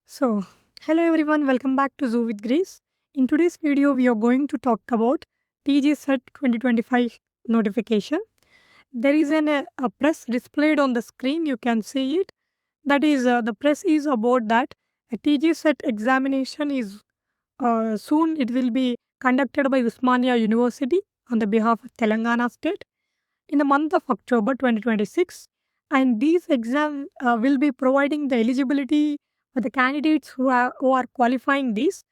So, hello everyone, welcome back to Zoo with Grace. In today's video, we are going to talk about TG Set 2025 notification. There is a press displayed on the screen, you can see it. That is, the press is about that a TG Set examination is soon, it will be conducted by Usmania University on the behalf of Telangana state in the month of October 2026. And these exams will be providing the eligibility for the candidates who are qualifying this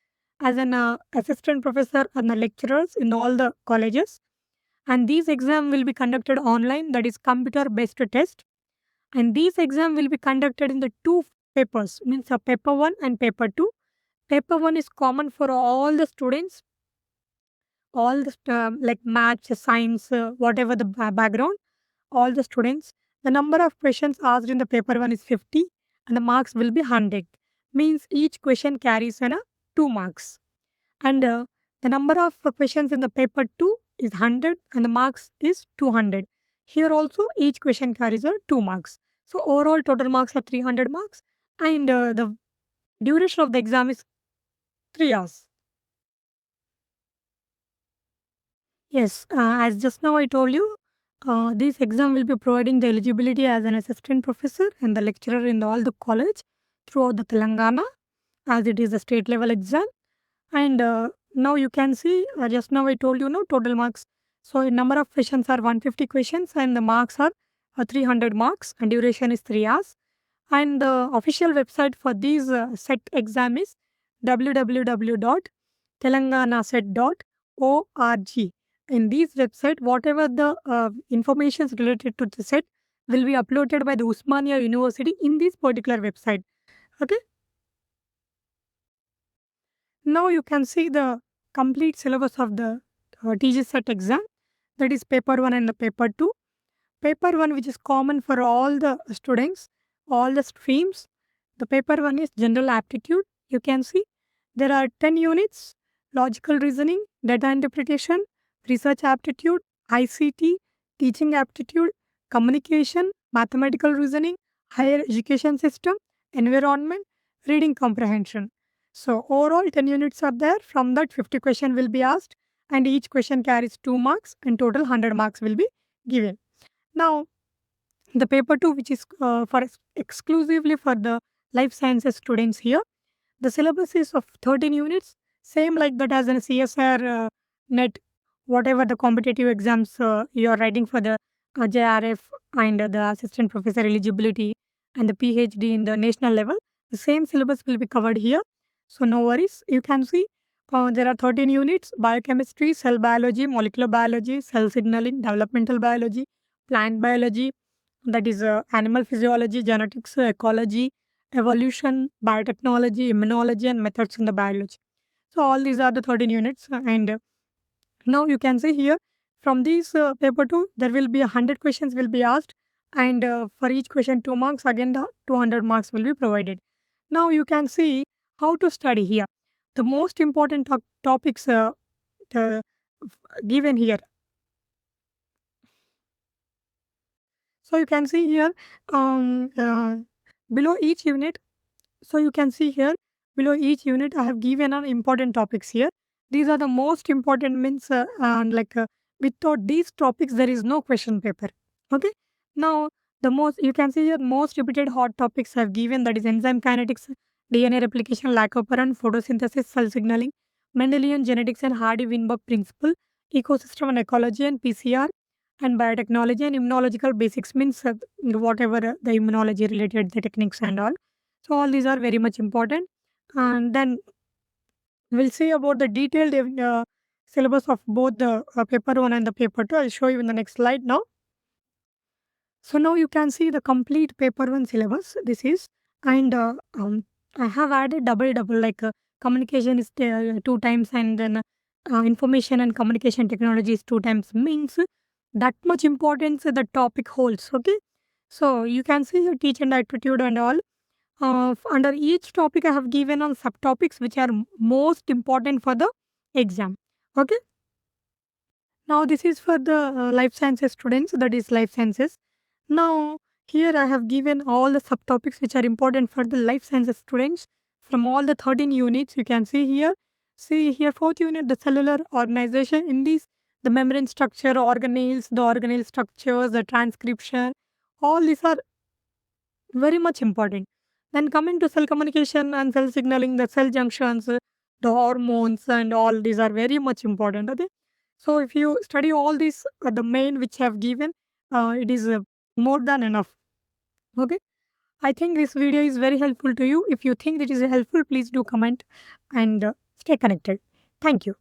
as an assistant professor and the lecturers in all the colleges. And these exam will be conducted online, that is computer based test. And these exam will be conducted in the two papers, means paper 1 and paper 2. Paper 1 is common for all the students, all the like maths, science, whatever the background, all the students. The number of questions asked in the paper 1 is 50 and the marks will be 100. Means each question carries 2 marks. And the number of questions in the paper 2 is 100 and the marks is 200. Here also each question carries 2 marks. So overall total marks are 300 marks and the duration of the exam is 3 hours. Yes, as just now I told you, this exam will be providing the eligibility as an assistant professor and the lecturer in all the college throughout the Telangana, as it is a state level exam. And now you can see, just now I told you, no total marks. So number of questions are 150 questions and the marks are 300 marks and duration is 3 hours. And the official website for these set exam is www.telanganaset.org. In this website, whatever the information related to the set will be uploaded by the Usmania University in this particular website. Okay. Now you can see the complete syllabus of the TG set exam, that is paper 1 and the paper 2. Paper 1, which is common for all the students, all the streams. The paper 1 is general aptitude. You can see there are 10 units: logical reasoning, data interpretation, research aptitude, ICT, teaching aptitude, communication, mathematical reasoning, higher education system, environment, reading comprehension. So overall 10 units are there. From that 50 question will be asked and each question carries 2 marks and total 100 marks will be given. Now the paper 2, which is exclusively for the life sciences students here, the syllabus is of 13 units, same like that as in CSR net, whatever the competitive exams you are writing for the JRF and the assistant professor eligibility and the PhD in the national level. The same syllabus will be covered here. So no worries. You can see there are 13 units: biochemistry, cell biology, molecular biology, cell signaling, developmental biology, plant biology, that is animal physiology, genetics, ecology, evolution, biotechnology, immunology, and methods in the biology. So all these are the 13 units. And now you can see here from these paper 2, there will be 100 questions will be asked. And for each question 2 marks, again the 200 marks will be provided. Now you can see how to study here. The most important topics the, given here. So you can see here below each unit. So you can see here below each unit I have given an important topics here. These are the most important, means and like without these topics there is no question paper. Okay. Now the most, you can see here, most repeated hot topics I have given, that is enzyme kinetics, DNA replication, Lac-Operon, photosynthesis, cell signaling, Mendelian genetics and Hardy-Weinberg principle, ecosystem and ecology, and PCR and biotechnology and immunological basics, means whatever the immunology related the techniques and all. So all these are very much important. And then we'll see about the detailed syllabus of both the paper 1 and the paper 2. I'll show you in the next slide now. So now you can see the complete paper 1 syllabus. This is, and I have added double like communication is 2 times, and then information and communication technology is 2 times, means that much importance the topic holds. Okay. So you can see your teach and aptitude and all. Under each topic, I have given on subtopics which are most important for the exam. Okay. Now this is for the life sciences students, that is life sciences. Now here I have given all the subtopics which are important for the life sciences students from all the 13 units. You can see here. See here, 4th unit, the cellular organization. In these, the membrane structure, organelles, the organelle structures, the transcription, all these are very much important. Then coming to cell communication and cell signaling, the cell junctions, the hormones and all these are very much important. Okay. So if you study all these, the main which I have given, it is more than enough. Okay. I think this video is very helpful to you. If you think it is helpful, please do comment and stay connected. Thank you.